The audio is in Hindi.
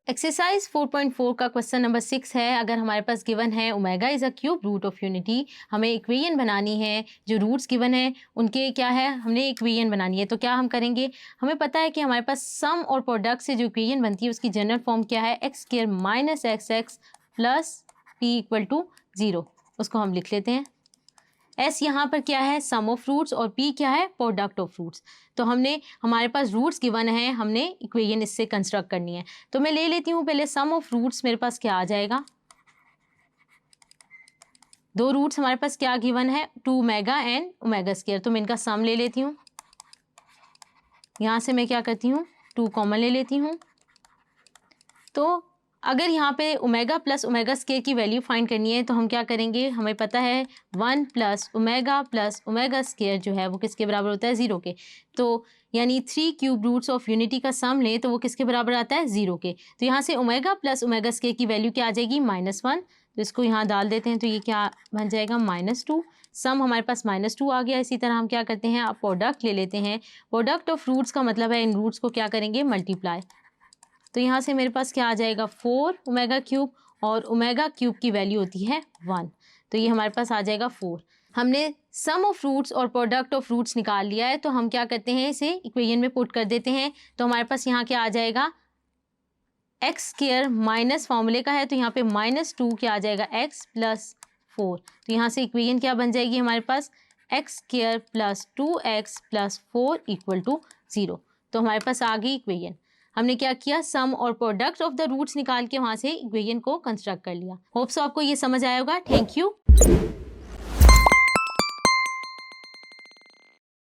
एक्सरसाइज 4.4 का क्वेश्चन नंबर 6 है। अगर हमारे पास गिवन है omega is a cube root of unity, हमें इक्वेशन बनानी है। जो रूट्स गिवन है उनके क्या है, हमने इक्वेशन बनानी है। तो क्या हम करेंगे, हमें पता है कि हमारे पास सम और प्रोडक्ट से जो इक्वेशन बनती है उसकी जनरल फॉर्म क्या है, x square minus x x plus p equal to 0। उसको हम लिख लेते हैं। एस यहाँ पर क्या है, सम ऑफ रूट्स, और पी क्या है, प्रोडक्ट ऑफ रूट्स। तो हमने, हमारे पास रूट्स गिवन है, हमने इक्वेशन इससे कंस्ट्रक्ट करनी है। तो मैं ले लेती हूँ पहले सम ऑफ रूट्स। मेरे पास क्या आ जाएगा, दो रूट्स हमारे पास क्या गिवन है, 2 ओमेगा एंड ओमेगा स्क्वायर। तो मैं इनका सम ले लेती हूँ। यहाँ से मैं क्या करती हूँ, 2 कॉमन ले लेती हूँ। तो अगर यहाँ पे ओमेगा प्लस ओमेगा स्क्वायर की वैल्यू फाइंड करनी है तो हम क्या करेंगे, हमें पता है 1 प्लस ओमेगा स्क्वायर जो है वो किसके बराबर होता है, 0 के। तो यानी 3 क्यूब रूट्स ऑफ यूनिटी का सम लें तो वो किसके बराबर आता है, 0 के। तो यहाँ से ओमेगा प्लस ओमेगा स्क्वायर की वैल्यू क्या आ जाएगी, -1। तो इसको यहाँ डाल देते हैं तो ये क्या बन जाएगा, -2। सम हमारे पास -2 आ गया। इसी तरह हम क्या करते हैं, आप प्रोडक्ट ले लेते हैं। प्रोडक्ट ऑफ रूट्स का मतलब है इन रूट्स को क्या करेंगे, मल्टीप्लाई। तो यहाँ से मेरे पास क्या आ जाएगा, 4 ओमेगा क्यूब, और ओमेगा क्यूब की वैल्यू होती है 1। तो ये हमारे पास आ जाएगा 4। हमने सम ऑफ रूट्स और प्रोडक्ट ऑफ रूट्स निकाल लिया है। तो हम क्या करते हैं, इसे इक्वेशन में पुट कर देते हैं। तो हमारे पास यहाँ क्या आ जाएगा, एक्स स्क्वायर माइनस फॉर्मूले का है तो यहाँ पे -2 क्या आ जाएगा, एक्स प्लस 4। तो यहाँ से इक्वेशन क्या बन जाएगी हमारे पास, x square plus 2x plus 4 equal to 0। तो हमारे पास आ गई इक्वेशन। हमने क्या किया, सम और प्रोडक्ट ऑफ द रूट्स निकाल के वहाँ से इक्वेशन को कंस्ट्रक्ट कर लिया। होप सो आपको ये समझ आया होगा। Thank you.